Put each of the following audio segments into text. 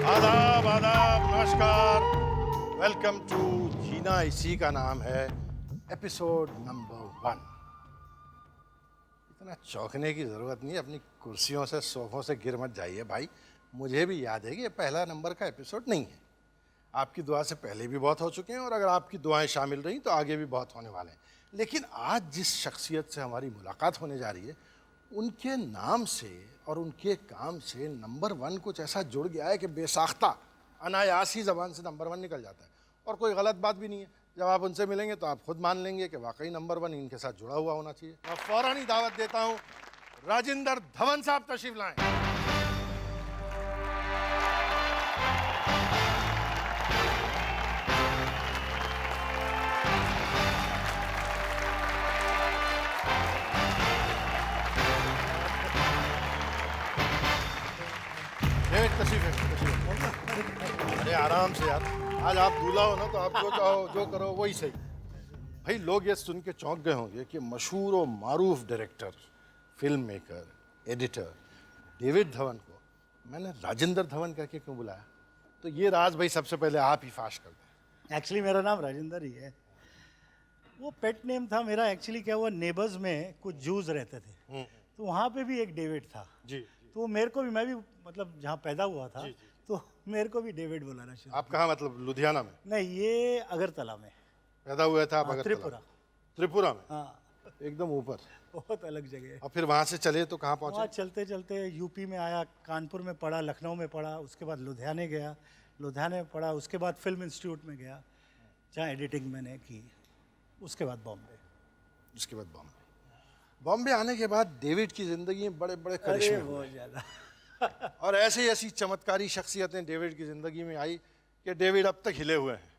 आदाब आदाब नमस्कार। वेलकम टू जीना इसी का नाम है एपिसोड नंबर 1। इतना चौंकने की ज़रूरत नहीं है, अपनी कुर्सियों से सोफों से गिर मत जाइए भाई। मुझे भी याद है कि ये पहला नंबर का एपिसोड नहीं है। आपकी दुआ से पहले भी बहुत हो चुके हैं और अगर आपकी दुआएं शामिल रहीं तो आगे भी बहुत होने वाले हैं। लेकिन आज जिस शख्सियत से हमारी मुलाकात होने जा रही है, उनके नाम से और उनके काम से नंबर 1 कुछ ऐसा जुड़ गया है कि बेसाख्ता अनायास ही ज़बान से नंबर 1 निकल जाता है। और कोई गलत बात भी नहीं है। जब आप उनसे मिलेंगे तो आप खुद मान लेंगे कि वाकई नंबर 1 इनके साथ जुड़ा हुआ होना चाहिए। मैं फ़ौरन ही दावत देता हूँ, राजिंदर धवन साहब तशरीफ लाएं। तशरीफ है। अरे आराम से यार, आज आप दूल्हा हो ना तो आप जो चाहो जो करो वही सही। भाई लोग ये सुन के चौंक गए होंगे कि मशहूर और मारूफ director, film maker, editor David Dhawan को मैंने राजिंदर धवन करके क्यों बुलाया। तो ये राज भाई सबसे पहले आप ही फाश कर दें। एक्चुअली मेरा नाम राजिंदर ही है। वो पेट नेम था मेरा। एक्चुअली क्या हुआ, नेबर्स में कुछ जूस रहते थे तो वहाँ पे भी एक डेविड था जी। तो मेरे को भी, मैं भी मतलब जहाँ पैदा हुआ था तो मेरे को भी डेविड बुलाना शुरू। आप कहाँ, मतलब लुधियाना में? नहीं, ये अगरतला में पैदा हुए थे आप? त्रिपुरा। त्रिपुरा में? हाँ, एकदम ऊपर, बहुत अलग जगह है। और फिर वहाँ से चले तो कहाँ वहाँ पहुँचे? चलते चलते यूपी में आया, कानपुर में पढ़ा, लखनऊ में पढ़ा, उसके बाद लुधियाने गया, लुधियाने में पढ़ा, उसके बाद फिल्म इंस्टीट्यूट में गया जहाँ एडिटिंग मैंने की, उसके बाद बॉम्बे। उसके बाद बॉम्बे। बॉम्बे आने के बाद डेविड की ज़िंदगी में बड़े बड़े करिश्मे हुए। बहुत ज़्यादा। और ऐसी ऐसी चमत्कारी शख्सियतें डेविड की ज़िंदगी में आई कि डेविड अब तक हिले हुए हैं।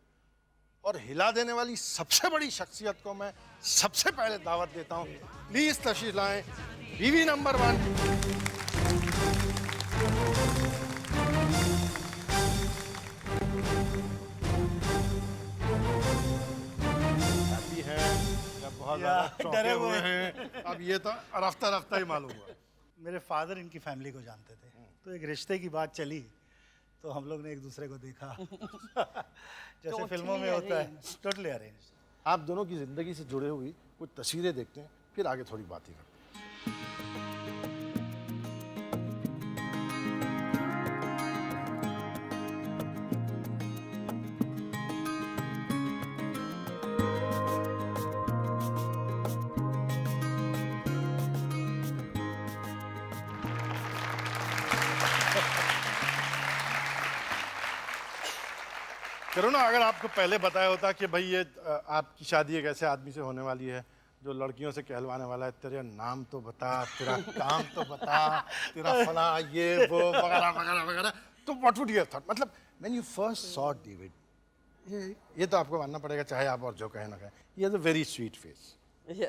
और हिला देने वाली सबसे बड़ी शख्सियत को मैं सबसे पहले दावत देता हूँ। प्लीज़ तशरीफ लाएं बीवी नंबर 1। बहुत ज़्यादा चौंके हुए हैं। अब ये तो रफ्ता रफ्ता ही मालूम हुआ। मेरे फादर इनकी फैमिली को जानते थे तो एक रिश्ते की बात चली तो हम लोग ने एक दूसरे को देखा जैसे फिल्मों में होता है। Totally arrange. आप दोनों की ज़िंदगी से जुड़े हुई कुछ तस्वीरें देखते हैं, फिर आगे थोड़ी बात ही करते हैं। करुणा, अगर आपको पहले बताया होता कि भाई ये आपकी शादी एक ऐसे आदमी से होने वाली है जो लड़कियों से कहलवाने वाला है, तेरा नाम तो बता, तेरा काम तो बता, तेरा फला ये वो वगैरह वगैरह वगैरह, तो what would you have thought? मतलब when you first saw David, ये तो आपको मानना पड़ेगा, चाहे आप और जो कहें ना कहें, ये is a very sweet face. ये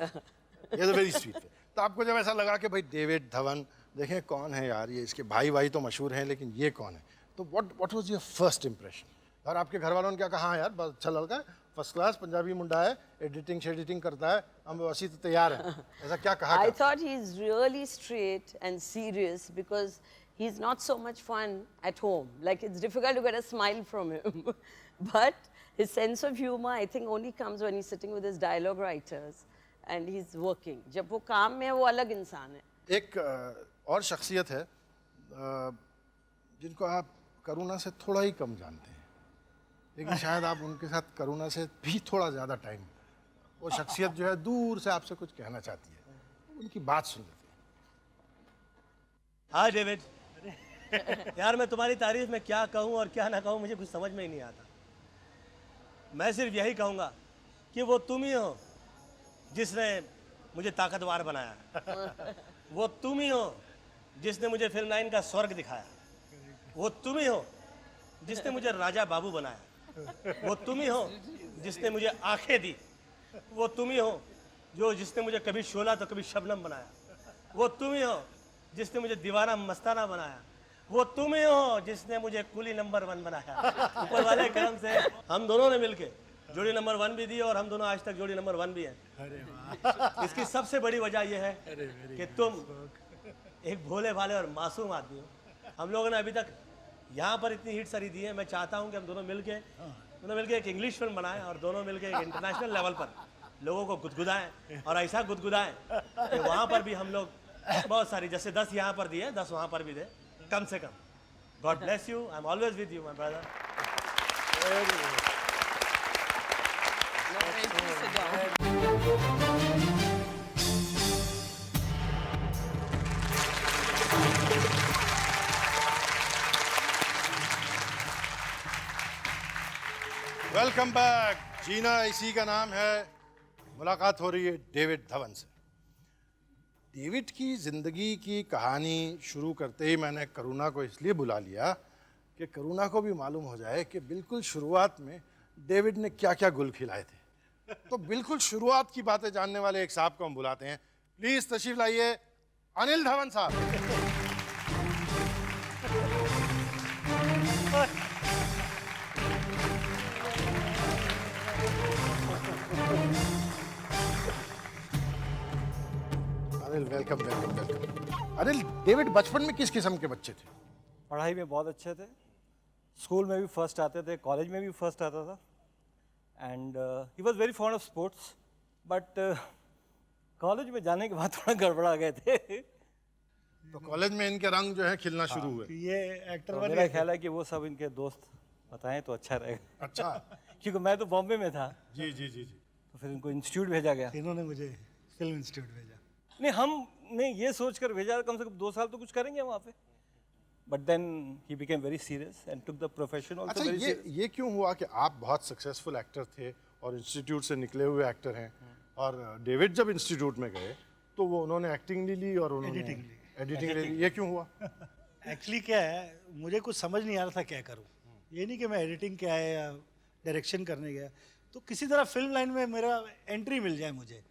is a very sweet face. तो आपको जब ऐसा लगा कि भाई डेविड धवन, देखें कौन है यार ये, इसके भाई भाई तो मशहूर हैं लेकिन ये कौन है, तो what was your first impression? और आपके घर वालों ने क्या कहा? यार बहुत अच्छा लड़का है, फर्स्ट क्लास पंजाबी मुंडा है, एडिटिंग करता है, हम वैसे तो तैयार हैं, ऐसा क्या कहा? I thought he's really straight and serious because he's not so much fun at home. Like it's difficult to get a smile from him. But his sense of humor, I think, only comes when he's sitting with his dialogue writers and he's working. जब वो काम में है, वो अलग इंसान है। एक और शख्सियत है जिनको आप करुणा से थोड़ा ही कम जानते हैं, लेकिन शायद आप उनके साथ करुणा से भी थोड़ा ज़्यादा टाइम, वो शख्सियत जो है दूर से आपसे कुछ कहना चाहती है, उनकी बात सुन लेते हैं। Hi David. यार मैं तुम्हारी तारीफ में क्या कहूँ और क्या ना कहूँ, मुझे कुछ समझ में ही नहीं आता। मैं सिर्फ यही कहूँगा कि वो तुम ही हो जिसने मुझे ताकतवर बनाया है। वो तुम ही हो जिसने मुझे फिल्म लाइन का स्वर्ग दिखाया। वो तुम ही हो जिसने मुझे राजा बाबू बनाया। वो तुम ही हो जिसने मुझे आंखें दी। वो तुम ही हो जो जिसने मुझे कभी शोला तो कभी शबनम बनाया। वो तुम ही हो जिसने मुझे दीवाना मस्ताना बनाया। वो तुम ही हो जिसने मुझे कुली नंबर 1 बनाया। ऊपर वाले करम से हम दोनों ने मिलके जोड़ी नंबर 1 भी दी और हम दोनों आज तक जोड़ी नंबर 1 भी हैं। इसकी सबसे बड़ी वजह यह है कि तुम एक भोले भाले और मासूम आदमी हो। हम लोगों ने अभी तक यहाँ पर इतनी हिट सारी दी है। मैं चाहता हूँ कि हम दोनों मिलके एक इंग्लिश फिल्म बनाएं और दोनों मिलके एक इंटरनेशनल लेवल पर लोगों को गुदगुदाएं और ऐसा गुदगुदाएं कि वहाँ पर भी हम लोग बहुत सारी, जैसे 10 यहाँ पर दिए 10 वहाँ पर भी दे कम से कम। God bless you. I am always with you my brother. Please sit down. Welcome back. जीना इसी का नाम है। मुलाकात हो रही है डेविड धवन से। डेविड की ज़िंदगी की कहानी शुरू करते ही मैंने करुणा को इसलिए बुला लिया कि करुणा को भी मालूम हो जाए कि बिल्कुल शुरुआत में डेविड ने क्या क्या गुल खिलाए थे। तो बिल्कुल शुरुआत की बातें जानने वाले एक साहब को हम बुलाते हैं। प्लीज़ तशरीफ लाइए, अनिल धवन साहब। Anil welcome welcome welcome. Anil, David बचपन में किस किस्म के बच्चे थे? पढ़ाई में बहुत अच्छे थे, स्कूल में भी फर्स्ट आते थे, कॉलेज में भी फर्स्ट आता था, and he was very fond of sports, but college में जाने के बाद थोड़ा गड़बड़ा गए थे। तो कॉलेज में इनके रंग जो है खिलना शुरू हुए। ये एक्टर तो बन मेरा गए ख्याल है कि वो सब इनके दोस्त बताएं तो अच्छा रहेगा। अच्छा। क्योंकि मैं तो बॉम्बे में था, जी जी जी जी। तो फिर इनको इंस्टीट्यूट भेजा गया। इन्होंने मुझे फिल्म इंस्टीट्यूट भेजा। नहीं, हमने ये सोच कर भेजा कम से कम 2 साल तो कुछ करेंगे वहाँ पे, but then he became very serious and took the profession अच्छा, ऑल्सो वेरी सीरियस। ये क्यों हुआ कि आप बहुत सक्सेसफुल एक्टर थे और इंस्टीट्यूट से निकले हुए एक्टर हैं, और डेविड जब इंस्टीट्यूट में गए तो वो उन्होंने एक्टिंग ले ली और उन्होंने एडिटिंग ले ली। ये क्यों हुआ? एक्चुअली क्या है, मुझे कुछ समझ नहीं आ रहा था क्या करूँ। ये नहीं कि मैं एडिटिंग क्या है या डायरेक्शन करने गया, तो किसी तरह फिल्म लाइन में मेरा एंट्री मिल जाए मुझे।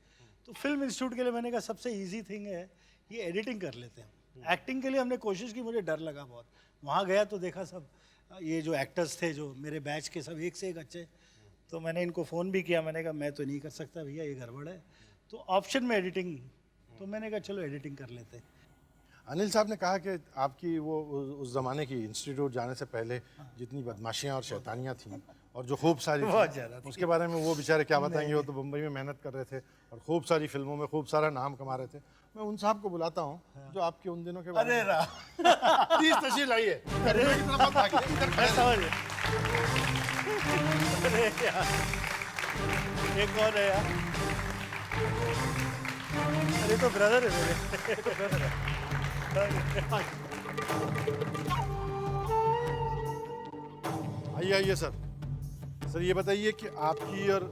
तो फिल्म इंस्टीट्यूट के लिए मैंने कहा सबसे इजी थिंग है ये एडिटिंग कर लेते हैं। एक्टिंग के लिए हमने कोशिश की, मुझे डर लगा बहुत। वहाँ गया तो देखा सब ये जो एक्टर्स थे जो मेरे बैच के, सब एक से एक अच्छे। तो मैंने इनको फ़ोन भी किया, मैंने कहा मैं तो नहीं कर सकता भैया, ये गड़बड़ है। तो ऑप्शन में एडिटिंग, तो मैंने कहा चलो एडिटिंग कर लेते हैं। अनिल साहब ने कहा कि आपकी वो उस ज़माने की इंस्टीट्यूट जाने से पहले जितनी बदमाशियाँ और शैतानियाँ थीं और जो खूब सारी बहुत ज़्यादा थी। उसके बारे में वो बेचारे क्या बताएंगे। वो तो मुंबई में मेहनत कर रहे थे और खूब सारी फिल्मों में खूब सारा नाम कमा रहे थे। मैं उन साहब को बुलाता हूँ जो आपके उन दिनों के बारे में। प्लीज तशरीफ लाइए। मैं समझ गया। अरे यार, ये कौन है यार? अरे तो ब्रदर है मेरे। तो ब्रदर है। आइए आइए सर। सर ये बताइए कि आपकी और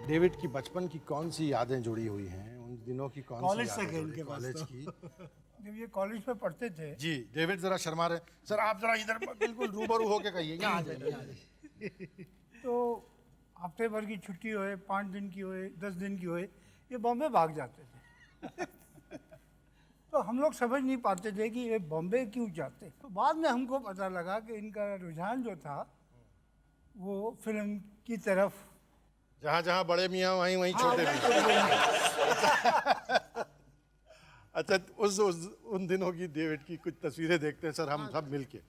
डेविड की बचपन की कौन सी यादें जुड़ी हुई हैं, उन दिनों की कौन सी कॉलेज यादें तक है जुड़ी, इनके पास कॉलेज तो। की? जब ये कॉलेज में पढ़ते थे जी डेविड जरा शर्मा रहे। सर आप जरा इधर बिल्कुल रूबरू होके कहिए। यहाँ आ जाइए, यहाँ आ जाइए। तो हफ्ते भर की छुट्टी होए, 5 दिन की होए, 10 दिन की होए, ये बॉम्बे भाग जाते थे। तो हम लोग समझ नहीं पाते थे कि ये बॉम्बे क्यों जाते। तो बाद में हमको पता लगा कि इनका रुझान जो था वो फिल्म की तरफ। जहाँ जहाँ बड़े मियाँ वहीं वहीं छोटे मियाँ। अच्छा, उन दिनों की डेविड की कुछ तस्वीरें देखते हैं सर हम सब मिलके।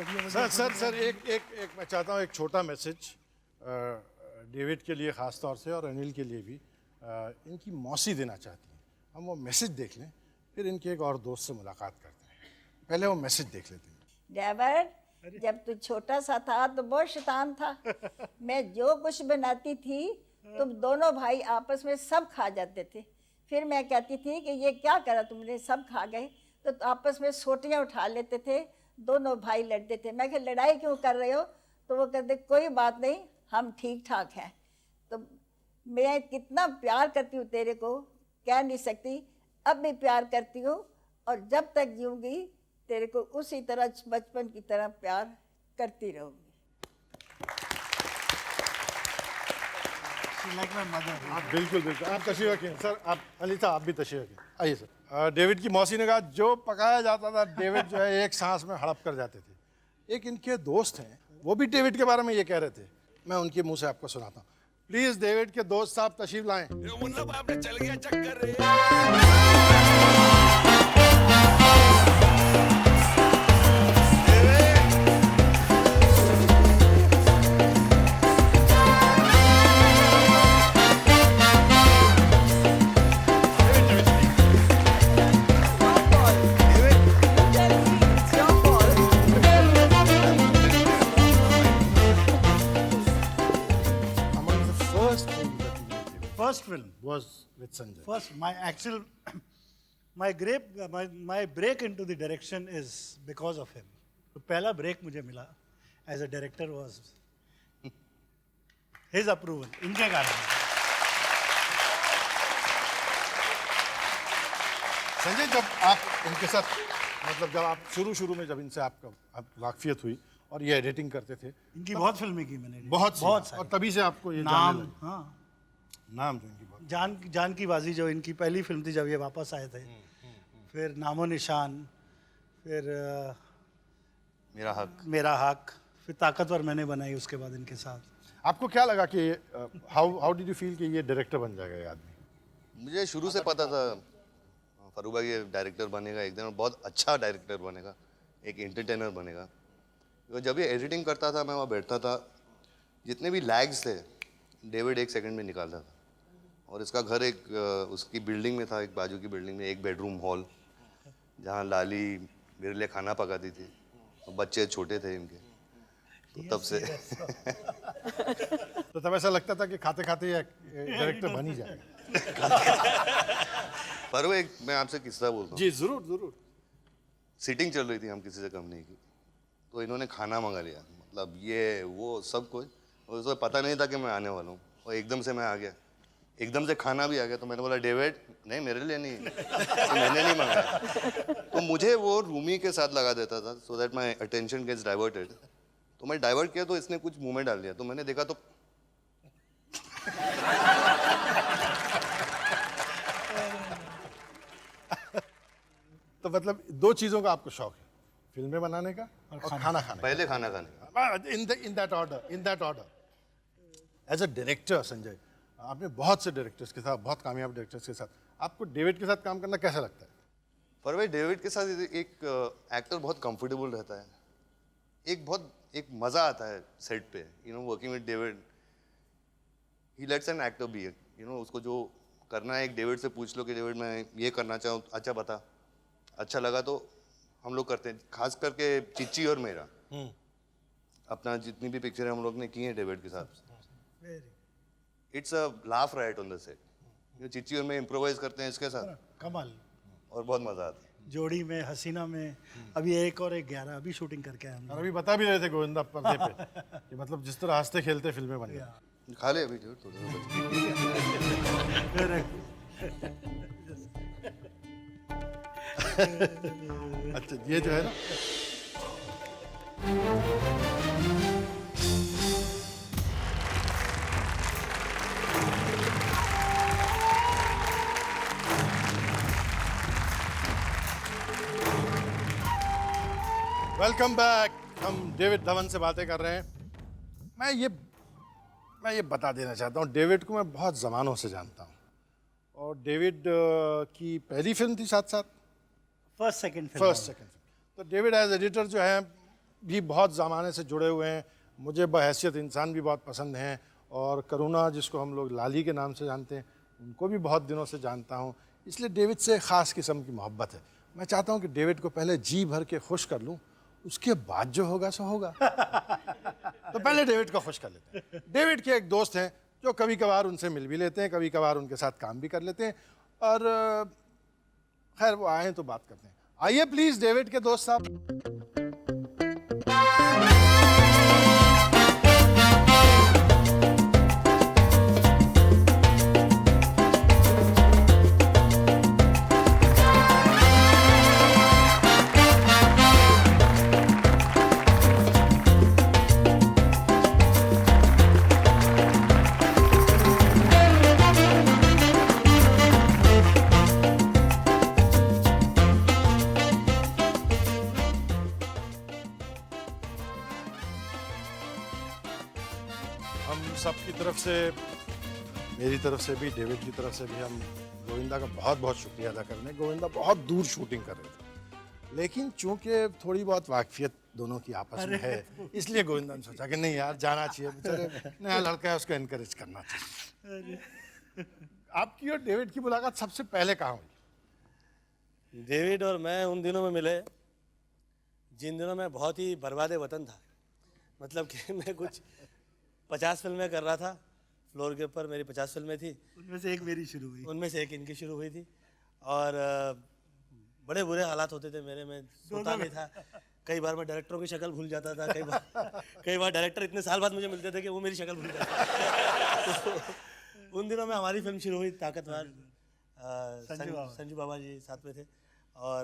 बढ़िया सर सर सर एक मैं चाहता हूँ एक छोटा मैसेज डेविड के लिए ख़ास तौर से और अनिल के लिए भी इनकी मौसी देना चाहती हैं। हम वो मैसेज देख लें, फिर इनके एक और दोस्त से मुलाकात करते हैं। पहले वो मैसेज देख लेते हैं। डेविड, जब तू छोटा सा था तो बहुत शैतान था। मैं जो कुछ बनाती थी तुम दोनों भाई आपस में सब खा जाते थे। फिर मैं कहती थी कि ये क्या करा तुमने, सब खा गए। तो आपस में सोटियाँ उठा लेते थे, दोनों भाई लड़ते थे। मैं कहा लड़ाई क्यों कर रहे हो? तो वो कहते कोई बात नहीं, हम ठीक ठाक हैं। तो मैं कितना प्यार करती हूँ तेरे को, कह नहीं सकती। अब भी प्यार करती हूँ और जब तक जीऊँगी तेरे को उसी तरह बचपन की तरह प्यार करती रहूँगी। Like my mother. आप बिल्कुल बिल्कुल आप तशरीफ रखें सर। आप अली साहब आप भी तशरीफ रखें, आइए सर। डेविड की मौसी ने कहा जो पकाया जाता था डेविड जो है एक सांस में हड़प कर जाते थे। एक इनके दोस्त हैं, वो भी डेविड के बारे में ये कह रहे थे। मैं उनके मुंह से आपको सुनाता हूँ। प्लीज डेविड के दोस्त साहब तशरीफ लाएं। Among the first things that you did, David, first film, was with Sanjay. first my actual my break into the direction is because of him. तो पहला ब्रेक मुझे मिला as a director was his approval, इनके कारण। संजय जब आप इनके साथ मतलब जब आप शुरू में जब इनसे आप वाकफियत हुई और ये एडिटिंग करते थे, इनकी बहुत फिल्में की मैंने, बहुत सारी। और तभी से आपको ये जानने नाम, लगे। हाँ, नाम जो इनकी बहुत जान की बाजी जो इनकी पहली फिल्म थी जब ये वापस आए थे, फिर नामो निशान, फिर मेरा हक, फिर ताकतवर मैंने बनाई उसके बाद इनके साथ। आपको क्या लगा कि हाउ डिड यू फील कि ये डायरेक्टर बन जाएगा ये आदमी? मुझे शुरू से पता था फरूक भाई ये डायरेक्टर बनेगा एक दिन, और बहुत अच्छा डायरेक्टर बनेगा, एक एंटरटेनर बनेगा। तो जब ये एडिटिंग करता था मैं वहाँ बैठता था, जितने भी लैग्स थे डेविड 1 सेकंड में निकालता था। और इसका घर एक उसकी बिल्डिंग में था, एक बाजू की बिल्डिंग में, एक बेडरूम हॉल जहाँ लाली मेरे लिए खाना पकाती थी, और बच्चे छोटे थे इनके, तो तब से तो तब ऐसा लगता था कि खाते खाते ये डायरेक्टर बन ही जाएगा। पर वो एक मैं आपसे किस्सा बोलता हूँ। जी जरूर जरूर। सीटिंग चल रही थी, हम किसी से कम नहीं की, तो इन्होंने खाना मंगा लिया, मतलब ये वो सब कुछ, और उसको पता नहीं था कि मैं आने वाला हूँ, और एकदम से मैं आ गया, एकदम से खाना भी आ गया। तो मैंने बोला डेविड नहीं मेरे लिए नहीं, तो मैंने नहीं मंगाया। तो मुझे वो रूमी के साथ लगा देता था so that my attention gets diverted. तो मैं डाइवर्ट किया तो इसने कुछ मुंह में डाल दिया, तो मैंने देखा तो तो मतलब दो चीजों का आपको शौक है, फिल्में बनाने का और खाना खाने पहले खाना खाने का। का। In that order. As a director Sanjay, आपने बहुत से डायरेक्टर्स के साथ, बहुत कामयाब डायरेक्टर्स के साथ, आपको डेविड के साथ काम करना कैसा लगता है? पर भाई डेविड के साथ एक एक्टर बहुत कंफर्टेबल रहता है, एक मज़ा आता है सेट पे, you know, working with David. He lets an actor be, you know, उसको जो करना है एक डेविड से पूछ लो कि डेविड मैं ये करना चाहूँ, अच्छा बता, अच्छा लगा तो हम लोग करते हैं। खास करके चिच्ची और मेरा, अपना जितनी भी पिक्चर हम लोग ने की है डेविड के साथ, it's a laugh right on the set. Chichi और मैं इम्प्रोवाइज करते हैं इसके साथ, कमाल। और बहुत मज़ा आता है। जोड़ी में, हसीना में, अभी एक और एक 11 अभी शूटिंग करके आए हम और लोग। अभी बता भी रहे थे गोविंदा पर्दे पे कि मतलब जिस तरह हंसते खेलते फिल्में बन गई। खा ले अभी डेविड अच्छा ये जो है ना, वेलकम बैक। हम डेविड धवन से बातें कर रहे हैं। मैं ये बता देना चाहता हूँ, डेविड को मैं बहुत ज़मानों से जानता हूँ, और डेविड की पहली फिल्म थी साथ साथ, first second first second film. तो डेविड एज एडिटर जो है भी बहुत ज़माने से जुड़े हुए हैं, मुझे बहैसियत इंसान भी बहुत पसंद हैं, और करुणा जिसको हम लोग लाली के नाम से जानते हैं उनको भी बहुत दिनों से जानता हूँ, इसलिए डेविड से ख़ास किस्म की मोहब्बत है। मैं चाहता हूँ कि डेविड को पहले जी भर के खुश कर लूँ, उसके बाद जो होगा सो होगा। तो पहले डेविड को खुश कर लेते हैं। डेविड के एक दोस्त हैं जो कभी कभार उनसे मिल भी लेते हैं, कभी कभार उनके साथ काम भी कर लेते हैं, और खैर वो आए तो बात करते हैं। आइए प्लीज़ डेविड के दोस्त साहब। हम सबकी तरफ से, मेरी तरफ से भी, डेविड की तरफ से भी, हम गोविंदा का बहुत बहुत शुक्रिया अदा कर रहे हैं। गोविंदा बहुत दूर शूटिंग कर रहे थे, लेकिन चूंकि थोड़ी बहुत वाकफियत दोनों की आपस में है, इसलिए गोविंदा ने सोचा कि नहीं यार जाना चाहिए, बेचारे नया लड़का है, उसको एनकरेज करना चाहिए। आपकी और डेविड की मुलाकात सबसे पहले कहाँ हुई? डेविड और मैं उन दिनों में मिले जिन दिनों में बहुत ही बर्बाद वतन था। मतलब कि मैं कुछ 50 फिल्में कर रहा था, फ्लोर के ऊपर मेरी 50 फिल्में थी, उनमें से एक मेरी शुरू हुई। उनमें से एक इनकी शुरू हुई थी, और बड़े बुरे हालात होते थे मेरे में, सोता नहीं था। कई बार मैं डायरेक्टरों की शक्ल भूल जाता था, कई बार डायरेक्टर इतने साल बाद मुझे मिलते थे कि वो मेरी शक्ल भूल जाते। तो उन दिनों में हमारी फिल्म शुरू हुई ताकतवर, संजू बाबा जी साथ में थे, और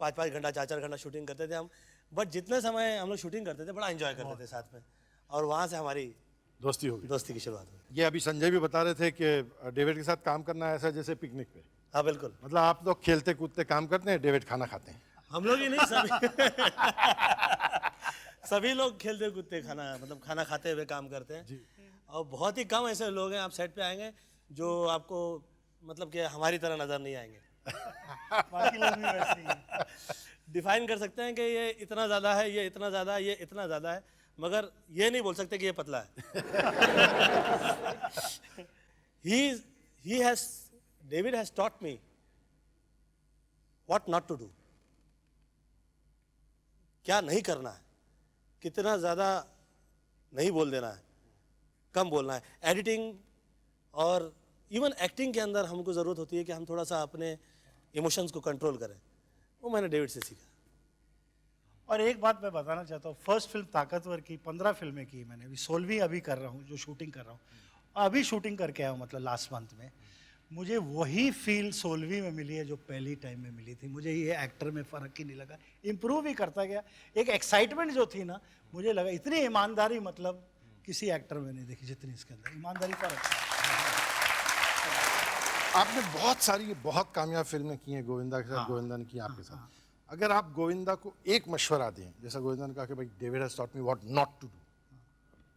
5-5 घंटा 4-4 घंटा शूटिंग करते थे हम। बट जितने समय हम लोग शूटिंग करते थे बड़ा एंजॉय करते थे साथ में, और वहाँ से हमारी दोस्ती की शुरुआत हुई। ये अभी संजय भी बता रहे थे कि डेविड के साथ काम करना ऐसा जैसे पिकनिक पे। हाँ बिल्कुल, मतलब आप लोग खेलते कूदते काम करते हैं, डेविड खाना खाते हैं। हम लोग ही नहीं, सभी सभी लोग खेलते कूदते खाना खाते हुए काम करते हैं। और बहुत ही कम ऐसे लोग हैं, आप सेट पे आएंगे जो आपको मतलब कि हमारी तरह नज़र नहीं आएंगे। बाकी लोग भी वैसे ही हैं। डिफाइन कर सकते हैं कि ये इतना ज़्यादा है, ये इतना ज़्यादा है, ये इतना ज़्यादा है, मगर ये नहीं बोल सकते कि ये पतला है। David has taught me what not to do, क्या नहीं करना है, कितना ज़्यादा नहीं बोल देना है, कम बोलना है। एडिटिंग और इवन एक्टिंग के अंदर हमको ज़रूरत होती है कि हम थोड़ा सा अपने इमोशंस को कंट्रोल करें, वो मैंने डेविड से सीखा। और एक बात मैं बताना चाहता हूँ, फर्स्ट फिल्म ताकतवर की 15 फिल्में की मैंने, अभी 16वीं अभी कर रहा हूँ, जो शूटिंग कर रहा हूँ, अभी शूटिंग करके आया हूँ, मतलब लास्ट मंथ में। मुझे वही फील 16वीं में मिली है जो पहली टाइम में मिली थी। मुझे ये एक्टर में फ़र्क ही नहीं लगा, इम्प्रूव ही करता गया। एक एक्साइटमेंट जो थी ना, मुझे लगा इतनी ईमानदारी मतलब किसी एक्टर में नहीं देखी जितनी इसके अंदर ईमानदारी। फ़र्क आपने बहुत कामयाब फिल्में की हैं गोविंदा के साथ, गोविंदा ने की आपके साथ। अगर आप गोविंदा को एक मशवरा दें, जैसा गोविंदा ने कहा कि भाई David has taught me what not to do,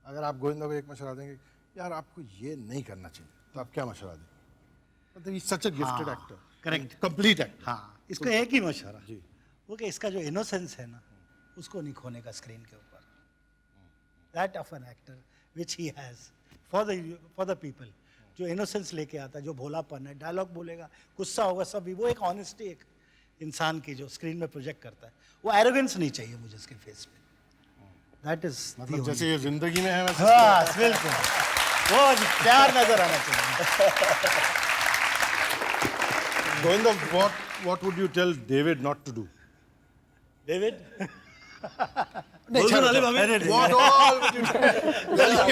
अगर आप गोविंदा को एक मशवरा देंगे यार आपको ये नहीं करना चाहिए, तो आप क्या मशवरा दें? मतलब ही such a gifted actor, correct, complete actor. हाँ, इसको एक ही मशवरा जी, वो कि इसका जो इनोसेंस है ना, उसको नहीं खोने का स्क्रीन के ऊपर। That of an actor which he has for the people, जो इनोसेंस लेके आता है, जो भोलापन है, डायलॉग बोलेगा, गुस्सा होगा, सभी, वो एक ऑनेस्टी एक इंसान की जो स्क्रीन में प्रोजेक्ट करता है, वो एरोगेंस नहीं चाहिए मुझे उसके फेस पे। दैट इज मतलब जैसे ये जिंदगी में है वैसे। हाँ बिल्कुल, वो प्यार नजर आना चाहिए। Govinda, what would you tell David not to do? David नहीं, what all would you tell?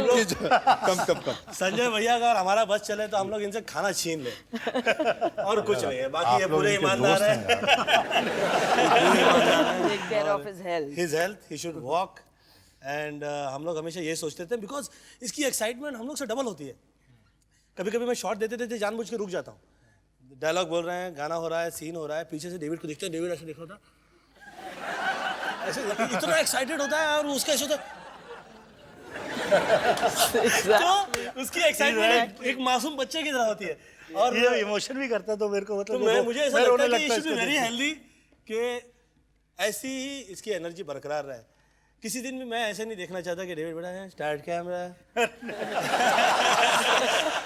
Please, कम। संजय भैया अगर हमारा बस चले तो हम लोग इनसे खाना छीन ले, और कुछ नहीं है, बाकी ये पूरे ईमानदार है। Take care of his health. His health, he should walk, and हम लोग हमेशा ये सोचते थे, बिकॉज इसकी एक्साइटमेंट हम लोग से डबल होती है। कभी कभी मैं शॉट देते देते जानबूझ के रुक जाता हूँ, डायलॉग बोल रहे हैं, गाना हो रहा है, सीन हो रहा है, पीछे से डेविड को देखते हैं, डेविड ऐसे देख रहा था, ऐसे इतना एक्साइटेड होता है, और उसका ऐसे होता है, तो उसकी एक्साइटमेंट एक मासूम बच्चे की तरह होती है, और ये इमोशन भी करता है, तो मेरे को मतलब मुझे ऐसा लगता है कि वेरी हेल्दी, कि ऐसी ही इसकी एनर्जी बरकरार रहे। किसी दिन भी मैं ऐसे नहीं देखना चाहता कि डेविड बड़ा है, स्टार्ट कैमरा,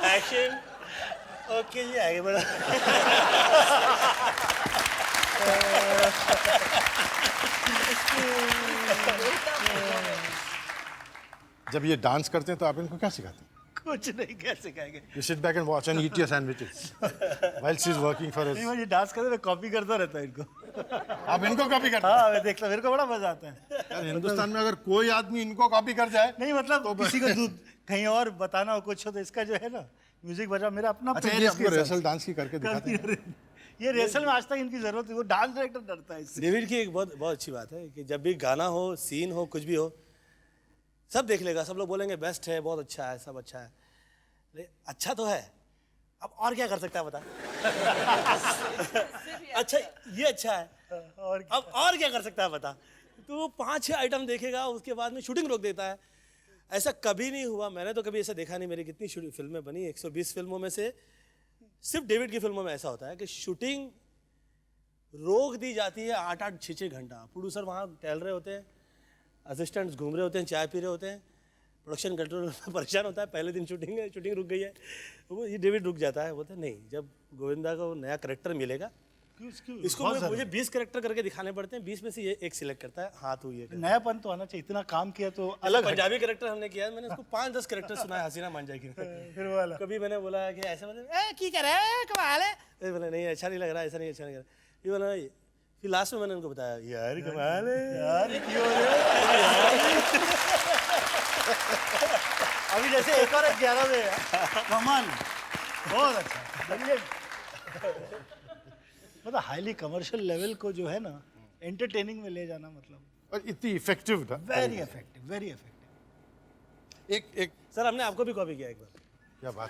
एक्शन, ओके जी आगे बढ़ा। जब ये डांस करते हैं तो आप इनको क्या सिखाते हैं? कुछ नहीं, क्या सिखाएंगे? You sit back and watch and eat your sandwiches while she's working for us. नहीं, मुझे डांस करते मैं कॉपी करता रहता हूँ इनको। आप इनको कॉपी करते हैं? हाँ, मैं देखता, मेरे को बड़ा मजा आता है। यार हिंदुस्तान में अगर कोई आदमी इनको कॉपी कर जाए, नहीं मतलब किसी को दूध कहीं और बताना हो कुछ हो तो इसका जो है ना म्यूजिक बजा मेरा अपना अच्छा पैर ये इसके आपको साथ। रेसल डांस की करके दिखाते हैं? ये रेसल में आज तक इनकी जरूरत है, वो डांस डायरेक्टर डरता है इससे। डेविड की एक बहुत बहुत अच्छी बात है कि जब भी गाना हो, सीन हो, कुछ भी हो, सब देख लेगा, सब लोग बोलेंगे बेस्ट है, बहुत अच्छा है, सब अच्छा है। अच्छा तो है, अब और क्या कर सकता है बता। अच्छा ये अच्छा है, और अब और क्या कर सकता है बता। तो वो 5-6 आइटम देखेगा, उसके बाद में शूटिंग रोक देता है। ऐसा कभी नहीं हुआ, मैंने तो कभी ऐसा देखा नहीं। मेरी कितनी फिल्में बनी, 120 फिल्मों में से सिर्फ डेविड की फिल्मों में ऐसा होता है कि शूटिंग रोक दी जाती है 8-8, 6-6 घंटा। प्रोड्यूसर वहाँ टहल रहे होते हैं, असिस्टेंट्स घूम रहे होते हैं, चाय पी रहे होते हैं, प्रोडक्शन कंट्रोल परेशान होता है, पहले दिन शूटिंग है, शूटिंग रुक गई है, वो ये डेविड रुक जाता है। बोलते नहीं, जब गोविंदा को नया करेक्टर मिलेगा, इसको मुझे 20 करेक्टर करके दिखाने पड़ते हैं, 20 में से ये एक सिलेक्ट करता है, हाँ तू ये कर। नयापन तो आना चाहिए, इतना काम किया तो अलग पंजाबी करेक्टर हमने किया, मैंने उसको 5-10 करेक्टर सुना है हसीना मान जाएगी। फिर वाला कभी मैंने बोला कि ऐसा मतलब की कर रहा है, कमाल है, फिर बोला नहीं अच्छा नहीं लग रहा, ऐसा नहीं अच्छा नहीं लग रहा, ये बोला। फिर लास्ट में मैंने उनको बताया यार कमाल है यार क्यों हो अभी जैसे एक और 11 में कमाल, बहुत अच्छा, मतलब हाईली कमर्शियल लेवल को जो है ना एंटरटेनिंग में ले जाना, मतलब और इतनी इफेक्टिव था। Very effective, very effective. एक सर हमने आपको भी कॉपी किया एक बार। क्या बात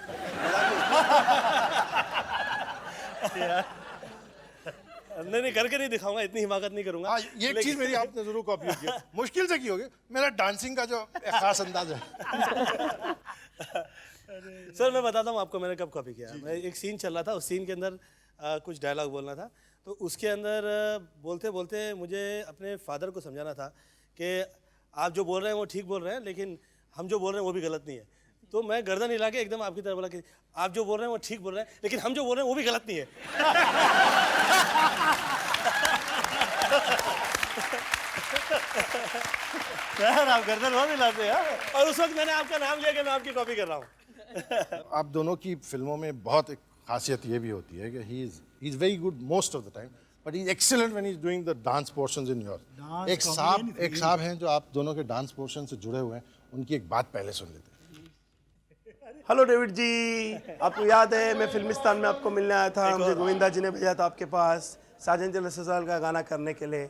है। नहीं करके नहीं दिखाऊंगा, इतनी हिमाकत नहीं करूंगा। हाँ, ये एक चीज मेरी आपने जरूर कॉपी की है। मुश्किल से की होगी, मेरा डांसिंग का जो खास अंदाज है। सर मैं बताता हूँ आपको मैंने कब कॉपी किया। मैं एक सीन चल रहा था, उस सीन के अंदर कुछ डायलॉग बोलना था, तो उसके अंदर बोलते बोलते मुझे अपने फादर को समझाना था कि आप जो बोल रहे हैं वो ठीक बोल रहे हैं, लेकिन हम जो बोल रहे हैं वो भी गलत नहीं है। तो मैं गर्दन हिला के एकदम आपकी तरफ बोला कि आप जो बोल रहे हैं वो ठीक बोल रहे हैं, लेकिन हम जो बोल रहे हैं वो भी गलत नहीं है। यार आप गर्दन बहुत हिलाते हैं यार। और उस वक्त मैंने आपका नाम लिया कि मैं आपकी कॉपी कर रहा हूँ। आप दोनों की फिल्मों में बहुत एक खासियत ये भी होती है कि he is very good most of the time, but he is excellent when he is doing the dance portions in your. एक साहब हैं जो आप दोनों के डांस पोर्शन से जुड़े हुए हैं, उनकी एक बात पहले सुन लेते हैं। हेलो डेविड जी, आपको याद है मैं फिल्मिस्तान में आपको मिलने आया था, मुझे गोविंदा जी ने भेजा था आपके पास साजन चले ससुराल का गाना करने के लिए,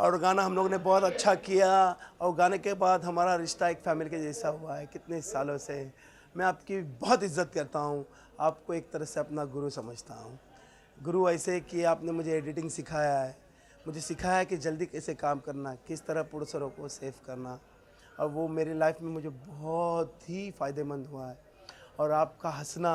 और गाना हम लोग ने बहुत अच्छा किया, और गाने के बाद हमारा रिश्ता एक फैमिली के जैसा हुआ है कितने सालों से। मैं आपकी बहुत इज्जत करता हूँ, आपको एक तरह से अपना गुरु समझता हूँ। गुरु ऐसे कि आपने मुझे एडिटिंग सिखाया है, मुझे सिखाया है कि जल्दी कैसे काम करना, किस तरह प्रोड्यूसरों को सेव करना, और वो मेरी लाइफ में मुझे बहुत ही फ़ायदेमंद हुआ है। और आपका हंसना,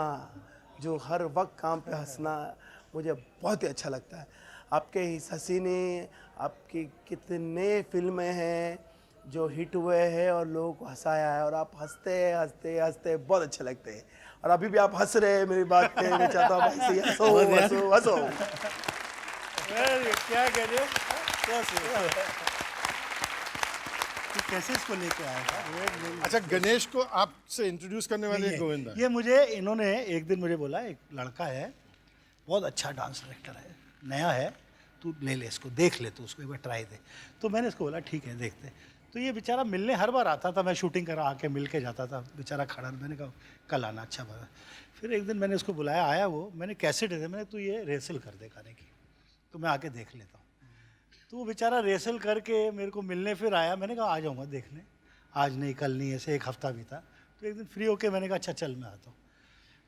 जो हर वक्त काम पे हंसना, मुझे बहुत ही अच्छा लगता है। आपके इस हसीने, आपकी कितने फिल्में हैं जो हिट हुए हैं और लोगों को हंसाया है, और आप हंसते हंसते हंसते बहुत अच्छे लगते हैं। और अभी भी आप हंस रहे हैं मेरी बात पे, मैं चाहता हूँ भाई से हंसो हंसो हंसो। क्या कह रहे तो कैसे इसको लेके आया? अच्छा, गणेश को आपसे इंट्रोड्यूस करने वाले गोविंदा। ये मुझे इन्होंने एक दिन मुझे बोला, एक लड़का है बहुत अच्छा डांस डायरेक्टर है, नया है, तू ले ले इसको, देख ले, तू उसको एक बार ट्राई दे। तो मैंने इसको बोला ठीक है देखते। तो ये बेचारा मिलने हर बार आता था, मैं शूटिंग करा आके मिल के जाता था, बेचारा खड़ा। मैंने कहा कल आना, अच्छा बात। फिर एक दिन मैंने उसको बुलाया, आया वो, मैंने कैसेट दे, मैंने तू ये रिहर्सल कर दे गाने की, तो मैं आके देख लेता हूँ। तो वो बेचारा रिहर्सल करके मेरे को मिलने फिर आया। मैंने कहा आ जाऊँगा देखने, आज नहीं कल नहीं, ऐसे एक हफ्ता बीता। तो एक दिन फ्री होके मैंने कहा अच्छा चल मैं आता हूँ।